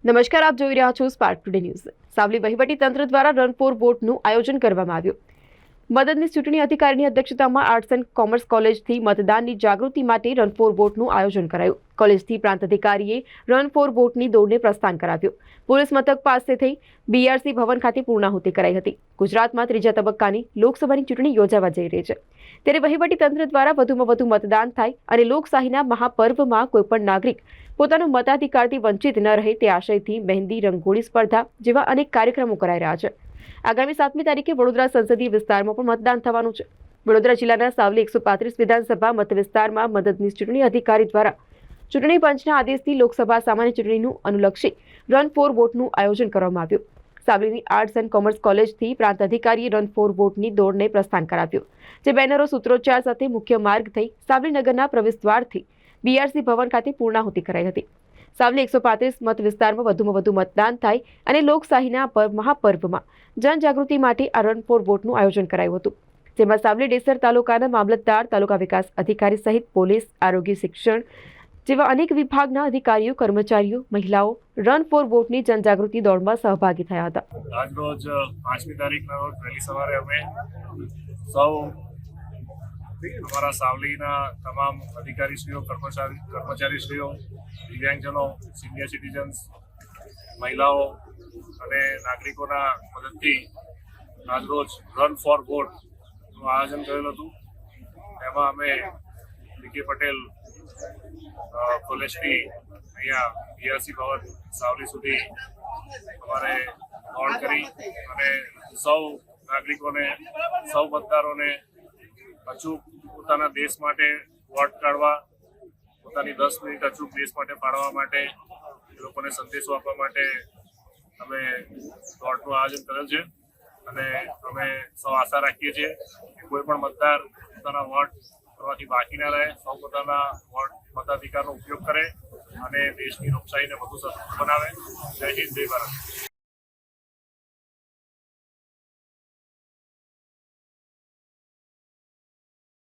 નમસ્કાર, આપ જોઈ રહ્યા છો સ્પાર્ક ટુડે ન્યૂઝ। સાવલી વહીવટી તંત્ર દ્વારા રન ફોર વોટનું આયોજન કરવામાં આવ્યું। મદદનીશ ચૂંટણી અધિકારીની અધ્યક્ષતામાં આર્ટ્સ એન્ડ કોમર્સ કોલેજથી મતદાનની જાગૃતિ માટે રન ફોર વોટનું આયોજન કરાયું। કોલેજથી પ્રાંત અધિકારીએ રન ફોર વોટની દોડને પ્રસ્થાન કરાવ્યું। પોલીસ મથક પાસેથી બીઆરસી ભવન ખાતે પૂર્ણાહુતિ કરાઈ હતી। ગુજરાતમાં ત્રીજા તબક્કાની લોકસભાની ચૂંટણી યોજાવા જઈ રહી છે, ત્યારે વહીવટી તંત્ર દ્વારા વધુમાં વધુ મતદાન થાય અને લોકશાહીના મહાપર્વમાં કોઈપણ નાગરિક પોતાનો મતાધિકારથી વંચિત ન રહે તે આશયથી મહેંદી રંગોળી સ્પર્ધા જેવા અનેક કાર્યક્રમો કરાઈ રહ્યા છે। આગામી 7મી તારીખે વડોદરા સંસદીય વિસ્તારમાં પણ મતદાન થવાનું છે। વડોદરા જિલ્લાના સાવલી 135 વિધાનસભા મત વિસ્તારમાં મદદનીશ ચૂંટણી અધિકારી દ્વારા ચૂંટણી પંચના આદેશથી લોકસભા સામાન્ય ચૂંટણીનું અનુલક્ષી રન ફોર વોટનું આયોજન કરવામાં આવ્યું। સાવલીની આર્ટ્સ એન્ડ કોમર્સ કોલેજથી પ્રાંત અધિકારીએ રન ફોર વોટની દોડને પ્રસ્થાન કરાવ્યું, જે બેનરો સૂત્રોચ્ચાર સાથે મુખ્ય માર્ગ થઈ સાવલી નગરના પ્રવેશદ્વારથી બીઆરસી ભવન ખાતે પૂર્ણાહુતિ કરાઈ હતી। સાવલી 135 મત વિસ્તારમાં વધુમાં વધુ મતદાન થાય અને લોકશાહીના મહાપર્વમાં જનજાગૃતિ માટે આ રન ફોર વોટનું આયોજન કરાયું હતું, જેમાં સાવલી ડેસર તાલુકાના મામલતદાર, તાલુકા વિકાસ અધિકારી સહિત પોલીસ, આરોગ્ય, શિક્ષણ જેવા અનેક વિભાગના અધિકારીઓ, કર્મચારીઓ, મહિલાઓ રન ફોર વોટની જનજાગૃતિ દોડમાં સહભાગી થયા હતા। આજરોજ 5મી તારીખના રોજ વહેલી સવારે અમે સૌ અમારા સાવલીના તમામ અધિકારીશ્રીઓ, કર્મચારીશ્રીઓ, દિવ્યાંગજનો, સિનિયર સિટીઝન્સ, મહિલાઓ અને નાગરિકોના મદદથી આજરોજ રન ફોર વોટનું આયોજન કરેલું હતું। એમાં અમે ડીકે પટેલ કોલેજથી અહીંયા બીઆરસી ભવન સાવલી સુધી અમારે દોડ કરી અને સૌ નાગરિકોને, સૌ મતદારોને અચૂક પોતાના દેશ માટે વોટ કાઢવા, પોતાની 10 મિનિટ અચૂક દેશ માટે ફાળવવા માટે એ લોકોને સંદેશો આપવા માટે અમે દોડનું આયોજન કરેલ છે। અને અમે સૌ આશા રાખીએ છીએ કે કોઈ પણ મતદાર પોતાના વોટ કરવાથી બાકી ના રહે, સૌ પોતાના મતાધિકારનો ઉપયોગ કરે અને દેશની લોકશાહીને વધુ સશક્ત બનાવે। જય હિન્દ, જય ભારત।